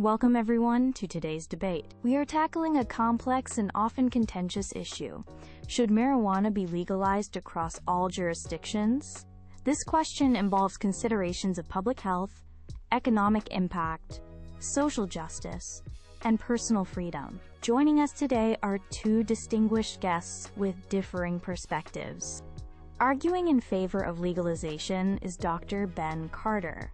Welcome everyone to today's debate. We are tackling a complex and often contentious issue. Should marijuana be legalized across all jurisdictions? This question involves considerations of public health, economic impact, social justice, and personal freedom. Joining us today are two distinguished guests with differing perspectives. Arguing in favor of legalization is Dr. Ben Carter,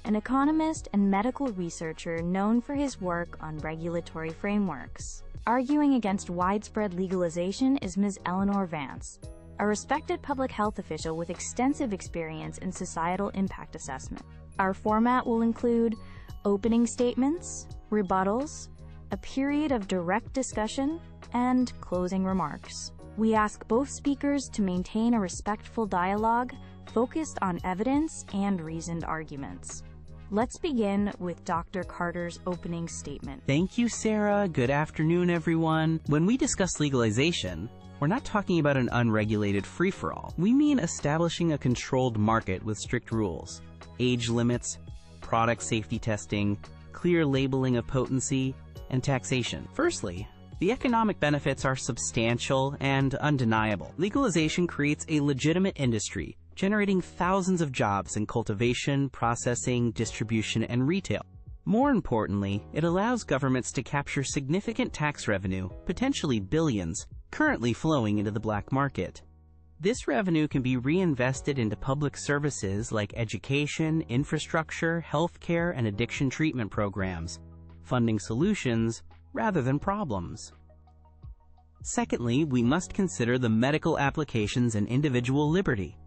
an economist and medical researcher known for his work on regulatory frameworks. Arguing against widespread legalization is Ms. Eleanor Vance, a respected public health official with extensive experience in societal impact assessment. Our format will include opening statements, rebuttals, a period of direct discussion, and closing remarks. We ask both speakers to maintain a respectful dialogue focused on evidence and reasoned arguments. Let's begin with Dr. Carter's opening statement. Thank you, Sarah. Good afternoon, everyone. When we discuss legalization, we're not talking about an unregulated free-for-all. We mean establishing a controlled market with strict rules, age limits, product safety testing, clear labeling of potency, and taxation. Firstly, the economic benefits are substantial and undeniable. Legalization creates a legitimate industry, generating thousands of jobs in cultivation, processing, distribution, and retail. More importantly, it allows governments to capture significant tax revenue, potentially billions, currently flowing into the black market. This revenue can be reinvested into public services like education, infrastructure, healthcare, and addiction treatment programs, funding solutions rather than problems. Secondly, we must consider the medical applications and individual liberty.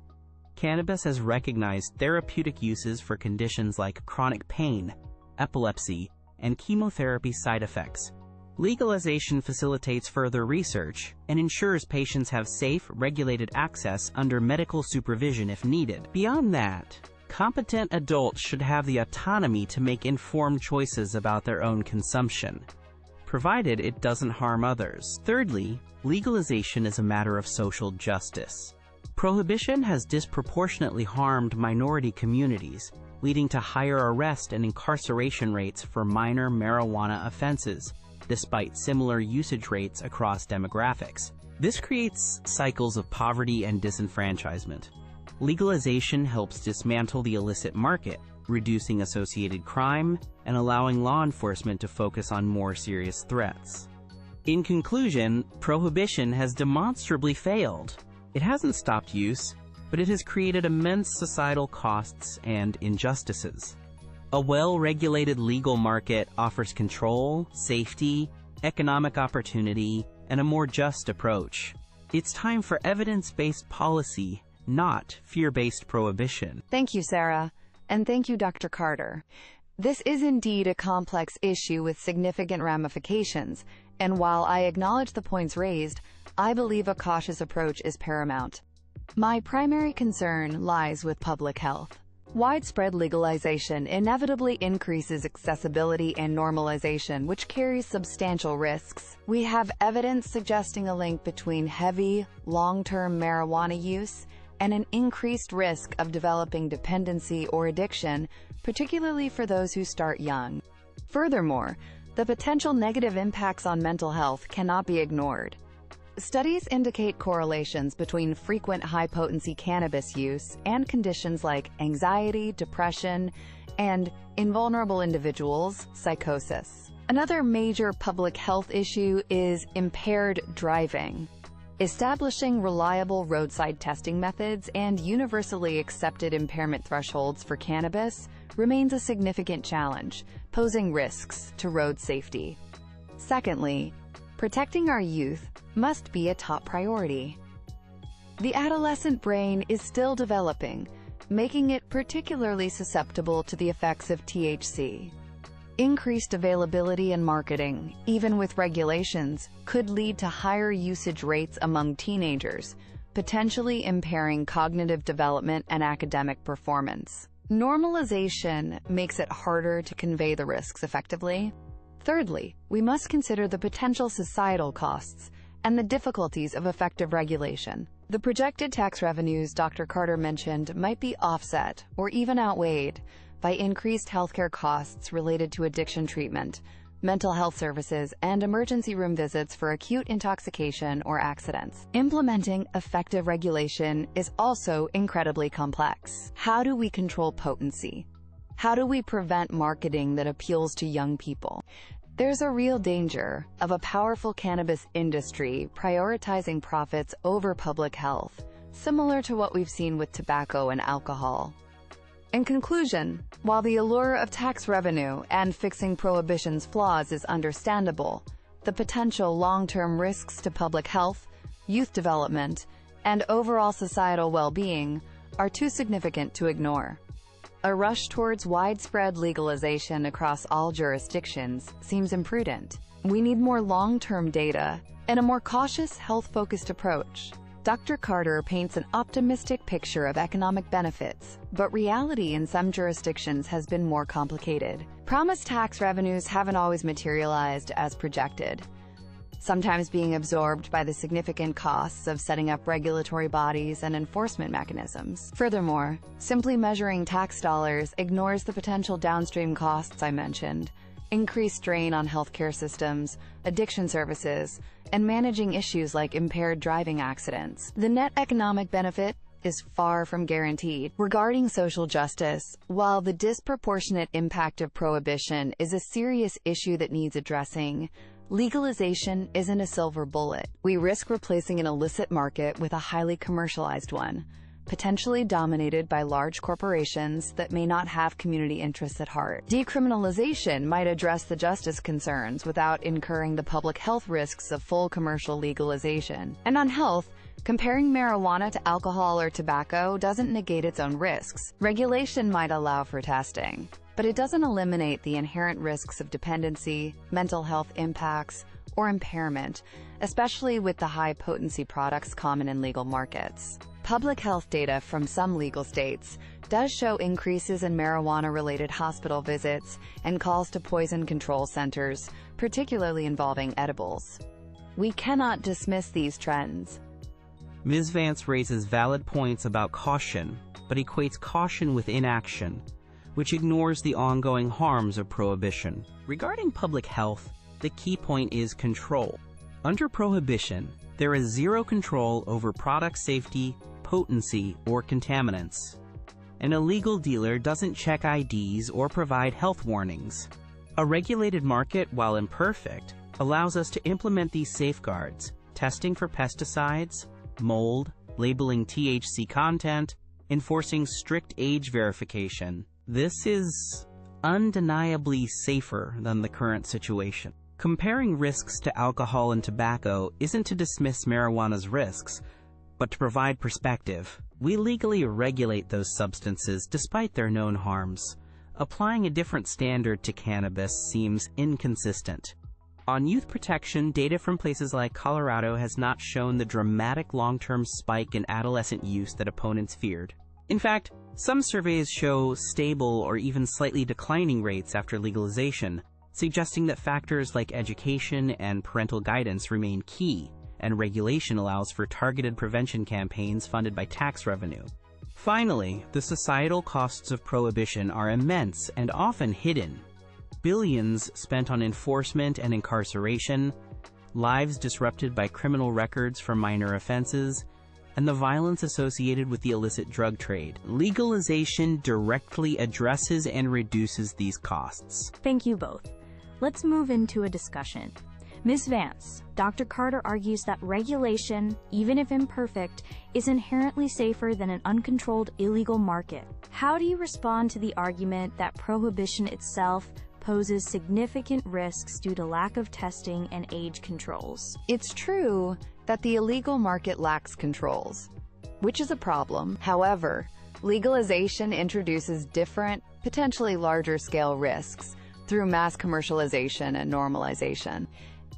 Cannabis has recognized therapeutic uses for conditions like chronic pain, epilepsy, and chemotherapy side effects. Legalization facilitates further research and ensures patients have safe, regulated access under medical supervision if needed. Beyond that, competent adults should have the autonomy to make informed choices about their own consumption, provided it doesn't harm others. Thirdly, legalization is a matter of social justice. Prohibition has disproportionately harmed minority communities, leading to higher arrest and incarceration rates for minor marijuana offenses, despite similar usage rates across demographics. This creates cycles of poverty and disenfranchisement. Legalization helps dismantle the illicit market, reducing associated crime and allowing law enforcement to focus on more serious threats. In conclusion, prohibition has demonstrably failed. It hasn't stopped use, but it has created immense societal costs and injustices. A well-regulated legal market offers control, safety, economic opportunity, and a more just approach. It's time for evidence-based policy, not fear-based prohibition. Thank you, Sarah. And thank you, Dr. Carter. This is indeed a complex issue with significant ramifications, and while I acknowledge the points raised, I believe a cautious approach is paramount. My primary concern lies with public health. Widespread legalization inevitably increases accessibility and normalization, which carries substantial risks. We have evidence suggesting a link between heavy, long-term marijuana use and an increased risk of developing dependency or addiction, particularly for those who start young. Furthermore, the potential negative impacts on mental health cannot be ignored. Studies indicate correlations between frequent high-potency cannabis use and conditions like anxiety, depression, and, in vulnerable individuals, psychosis. Another major public health issue is impaired driving. Establishing reliable roadside testing methods and universally accepted impairment thresholds for cannabis remains a significant challenge, posing risks to road safety. Secondly, protecting our youth must be a top priority. The adolescent brain is still developing, making it particularly susceptible to the effects of THC. Increased availability and marketing, even with regulations, could lead to higher usage rates among teenagers, potentially impairing cognitive development and academic performance. Normalization makes it harder to convey the risks effectively. Thirdly, we must consider the potential societal costs and the difficulties of effective regulation. The projected tax revenues Dr. Carter mentioned might be offset or even outweighed by increased healthcare costs related to addiction treatment, mental health services, and emergency room visits for acute intoxication or accidents. Implementing effective regulation is also incredibly complex. How do we control potency? How do we prevent marketing that appeals to young people? There's a real danger of a powerful cannabis industry prioritizing profits over public health, similar to what we've seen with tobacco and alcohol. In conclusion, while the allure of tax revenue and fixing prohibition's flaws is understandable, the potential long-term risks to public health, youth development, and overall societal well-being are too significant to ignore. A rush towards widespread legalization across all jurisdictions seems imprudent. We need more long-term data and a more cautious, health-focused approach. Dr. Carter paints an optimistic picture of economic benefits, but reality in some jurisdictions has been more complicated. Promised tax revenues haven't always materialized as projected, sometimes being absorbed by the significant costs of setting up regulatory bodies and enforcement mechanisms. Furthermore, simply measuring tax dollars ignores the potential downstream costs I mentioned: increased strain on healthcare systems, addiction services, and managing issues like impaired driving accidents. The net economic benefit is far from guaranteed. Regarding social justice, while the disproportionate impact of prohibition is a serious issue that needs addressing, legalization isn't a silver bullet. We risk replacing an illicit market with a highly commercialized one, potentially dominated by large corporations that may not have community interests at heart. Decriminalization might address the justice concerns without incurring the public health risks of full commercial legalization. And on health, comparing marijuana to alcohol or tobacco doesn't negate its own risks. Regulation might allow for testing, but it doesn't eliminate the inherent risks of dependency, mental health impacts, or impairment, especially with the high-potency products common in legal markets. Public health data from some legal states does show increases in marijuana-related hospital visits and calls to poison control centers, particularly involving edibles. We cannot dismiss these trends. Ms. Vance raises valid points about caution, but equates caution with inaction, which ignores the ongoing harms of prohibition. Regarding public health, the key point is control. Under prohibition, there is zero control over product safety, potency, or contaminants. An illegal dealer doesn't check IDs or provide health warnings. A regulated market, while imperfect, allows us to implement these safeguards: testing for pesticides, mold, labeling THC content, enforcing strict age verification. This is undeniably safer than the current situation. Comparing risks to alcohol and tobacco isn't to dismiss marijuana's risks, but to provide perspective. We legally regulate those substances despite their known harms. Applying a different standard to cannabis seems inconsistent. On youth protection, data from places like Colorado has not shown the dramatic long-term spike in adolescent use that opponents feared. In fact, some surveys show stable or even slightly declining rates after legalization, suggesting that factors like education and parental guidance remain key, and regulation allows for targeted prevention campaigns funded by tax revenue. Finally, the societal costs of prohibition are immense and often hidden. Billions spent on enforcement and incarceration, lives disrupted by criminal records for minor offenses, and the violence associated with the illicit drug trade. Legalization directly addresses and reduces these costs. Thank you both. Let's move into a discussion. Ms. Vance, Dr. Carter argues that regulation, even if imperfect, is inherently safer than an uncontrolled illegal market. How do you respond to the argument that prohibition itself poses significant risks due to lack of testing and age controls? It's true that the illegal market lacks controls, which is a problem. However, legalization introduces different, potentially larger-scale risks through mass commercialization and normalization.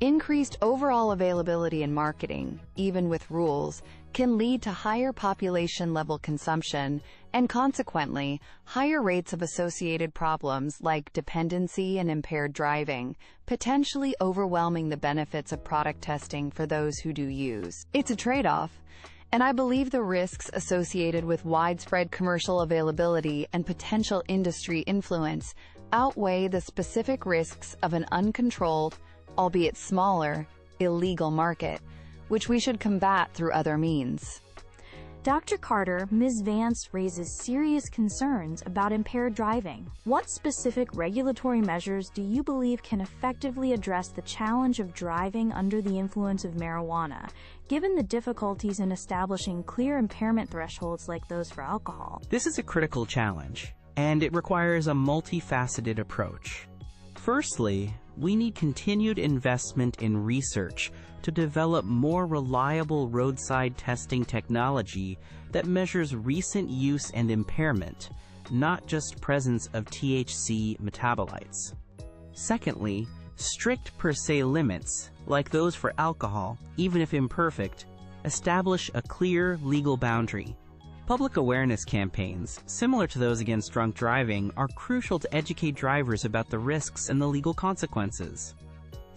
Increased overall availability and marketing, even with rules, can lead to higher population-level consumption and, consequently, higher rates of associated problems like dependency and impaired driving, potentially overwhelming the benefits of product testing for those who do use. It's a trade-off, And I believe the risks associated with widespread commercial availability and potential industry influence outweigh the specific risks of an uncontrolled, albeit smaller, illegal market, which we should combat through other means. Dr. Carter, Ms. Vance raises serious concerns about impaired driving. What specific regulatory measures do you believe can effectively address the challenge of driving under the influence of marijuana, given the difficulties in establishing clear impairment thresholds like those for alcohol? This is a critical challenge, and it requires a multifaceted approach. Firstly, we need continued investment in research to develop more reliable roadside testing technology that measures recent use and impairment, not just presence of THC metabolites. Secondly, strict per se limits, like those for alcohol, even if imperfect, establish a clear legal boundary. Public awareness campaigns, similar to those against drunk driving, are crucial to educate drivers about the risks and the legal consequences.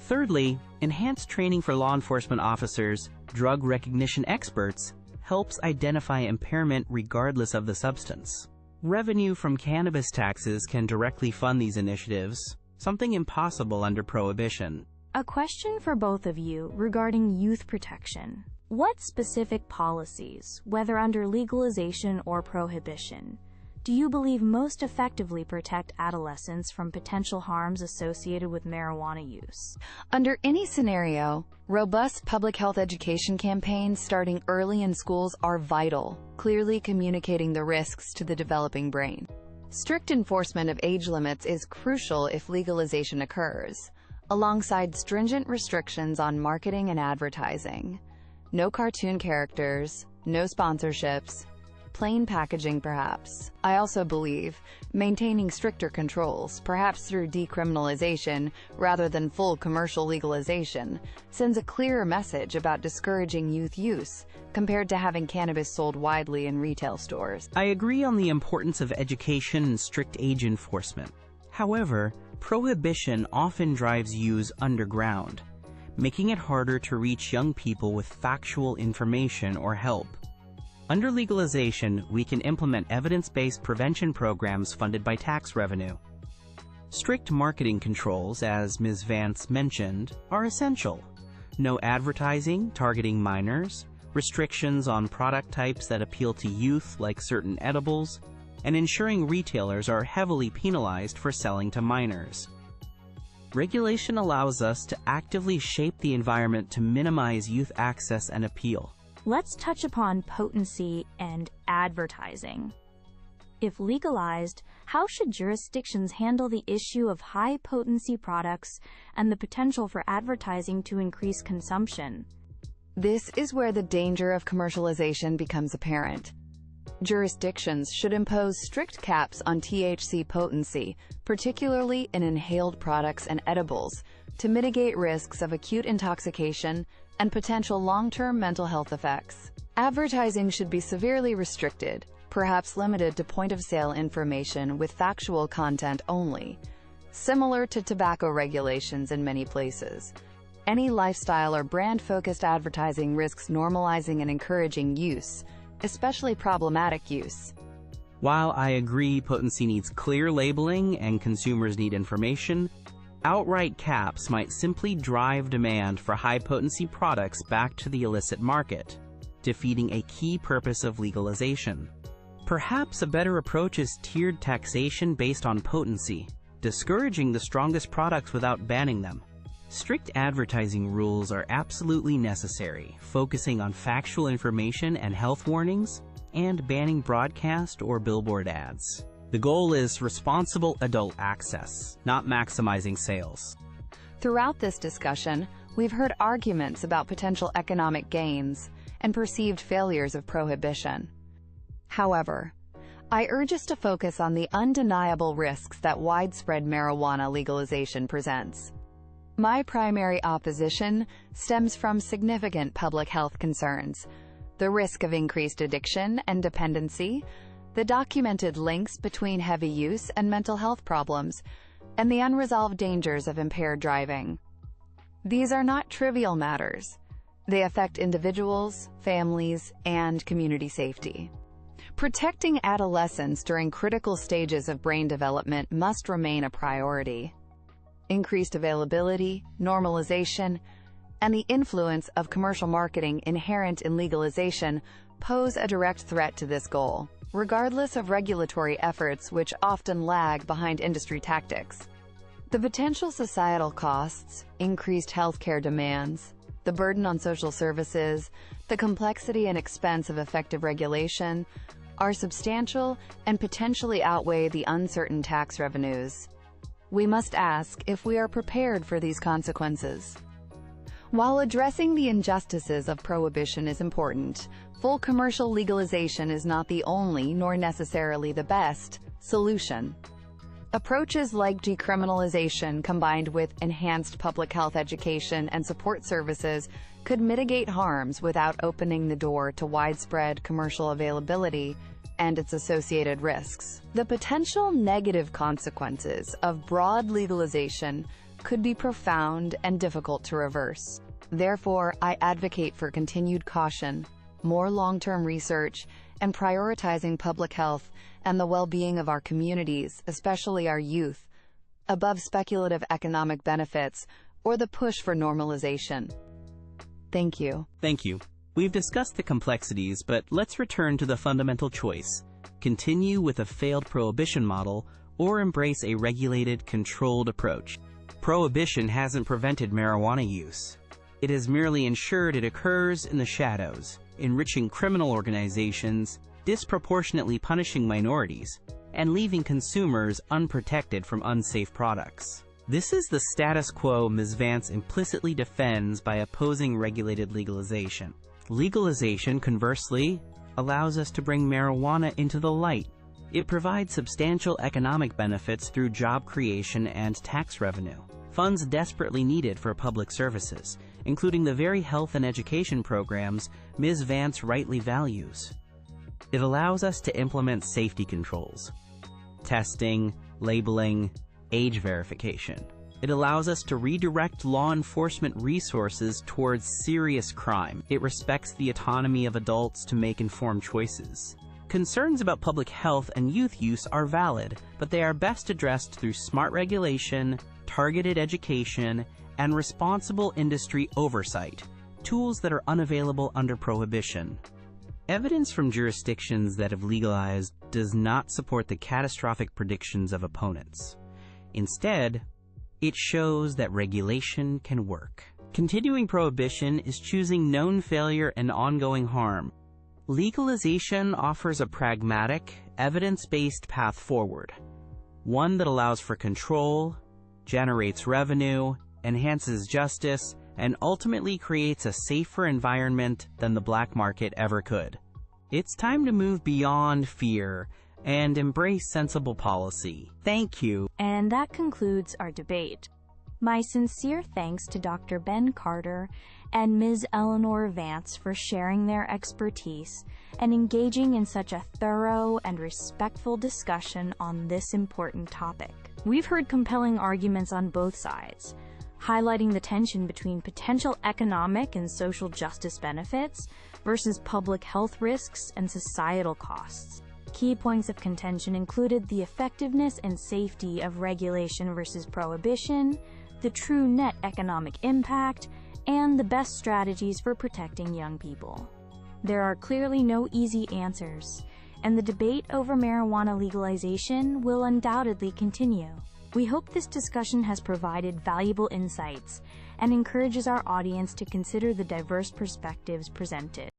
Thirdly, enhanced training for law enforcement officers, drug recognition experts, helps identify impairment regardless of the substance. Revenue from cannabis taxes can directly fund these initiatives, something impossible under prohibition. A question for both of you regarding youth protection. What specific policies, whether under legalization or prohibition, do you believe most effectively protect adolescents from potential harms associated with marijuana use? Under any scenario, robust public health education campaigns starting early in schools are vital, clearly communicating the risks to the developing brain. Strict enforcement of age limits is crucial if legalization occurs, alongside stringent restrictions on marketing and advertising. No cartoon characters, no sponsorships, plain packaging perhaps. I also believe maintaining stricter controls, perhaps through decriminalization rather than full commercial legalization, sends a clearer message about discouraging youth use compared to having cannabis sold widely in retail stores. I agree on the importance of education and strict age enforcement. However, prohibition often drives use underground, making it harder to reach young people with factual information or help. Under legalization, we can implement evidence-based prevention programs funded by tax revenue. Strict marketing controls, as Ms. Vance mentioned, are essential. No advertising targeting minors, restrictions on product types that appeal to youth like certain edibles, and ensuring retailers are heavily penalized for selling to minors. Regulation allows us to actively shape the environment to minimize youth access and appeal. Let's touch upon potency and advertising. If legalized, how should jurisdictions handle the issue of high-potency products and the potential for advertising to increase consumption? This is where the danger of commercialization becomes apparent. Jurisdictions should impose strict caps on THC potency, particularly in inhaled products and edibles, to mitigate risks of acute intoxication and potential long-term mental health effects. Advertising should be severely restricted, perhaps limited to point-of-sale information with factual content only, similar to tobacco regulations in many places. Any lifestyle or brand-focused advertising risks normalizing and encouraging use, especially problematic use. While I agree potency needs clear labeling and consumers need information, outright caps might simply drive demand for high-potency products back to the illicit market, defeating a key purpose of legalization. Perhaps a better approach is tiered taxation based on potency, discouraging the strongest products without banning them. Strict advertising rules are absolutely necessary, focusing on factual information and health warnings, and banning broadcast or billboard ads. The goal is responsible adult access, not maximizing sales. Throughout this discussion, we've heard arguments about potential economic gains and perceived failures of prohibition. However, I urge us to focus on the undeniable risks that widespread marijuana legalization presents. My primary opposition stems from significant public health concerns: the risk of increased addiction and dependency, the documented links between heavy use and mental health problems, and the unresolved dangers of impaired driving. These are not trivial matters. They affect individuals, families, and community safety. Protecting adolescents during critical stages of brain development must remain a priority. Increased availability, normalization, and the influence of commercial marketing inherent in legalization pose a direct threat to this goal, regardless of regulatory efforts which often lag behind industry tactics. The potential societal costs, increased healthcare demands, the burden on social services, the complexity and expense of effective regulation are substantial and potentially outweigh the uncertain tax revenues. We must ask if we are prepared for these consequences. While addressing the injustices of prohibition is important, full commercial legalization is not the only, nor necessarily the best, solution. Approaches like decriminalization combined with enhanced public health education and support services could mitigate harms without opening the door to widespread commercial availability and its associated risks. The potential negative consequences of broad legalization could be profound and difficult to reverse. Therefore, I advocate for continued caution, more long-term research, and prioritizing public health and the well-being of our communities, especially our youth, above speculative economic benefits or the push for normalization. Thank you. Thank you. We've discussed the complexities, but let's return to the fundamental choice: continue with a failed prohibition model or embrace a regulated, controlled approach. Prohibition hasn't prevented marijuana use. It has merely ensured it occurs in the shadows, enriching criminal organizations, disproportionately punishing minorities, and leaving consumers unprotected from unsafe products. This is the status quo Ms. Vance implicitly defends by opposing regulated legalization. Legalization, conversely, allows us to bring marijuana into the light. It provides substantial economic benefits through job creation and tax revenue, funds desperately needed for public services, including the very health and education programs Ms. Vance rightly values. It allows us to implement safety controls, testing, labeling, age verification. It allows us to redirect law enforcement resources towards serious crime. It respects the autonomy of adults to make informed choices. Concerns about public health and youth use are valid, but they are best addressed through smart regulation, targeted education, and responsible industry oversight, tools that are unavailable under prohibition. Evidence from jurisdictions that have legalized does not support the catastrophic predictions of opponents. Instead, it shows that regulation can work. Continuing prohibition is choosing known failure and ongoing harm. Legalization offers a pragmatic, evidence-based path forward, one that allows for control, generates revenue, enhances justice, and ultimately creates a safer environment than the black market ever could. It's time to move beyond fear and embrace sensible policy. Thank you. And that concludes our debate. My sincere thanks to Dr. Ben Carter and Ms. Eleanor Vance for sharing their expertise and engaging in such a thorough and respectful discussion on this important topic. We've heard compelling arguments on both sides, highlighting the tension between potential economic and social justice benefits versus public health risks and societal costs. Key points of contention included the effectiveness and safety of regulation versus prohibition, the true net economic impact, and the best strategies for protecting young people. There are clearly no easy answers, and the debate over marijuana legalization will undoubtedly continue. We hope this discussion has provided valuable insights and encourages our audience to consider the diverse perspectives presented.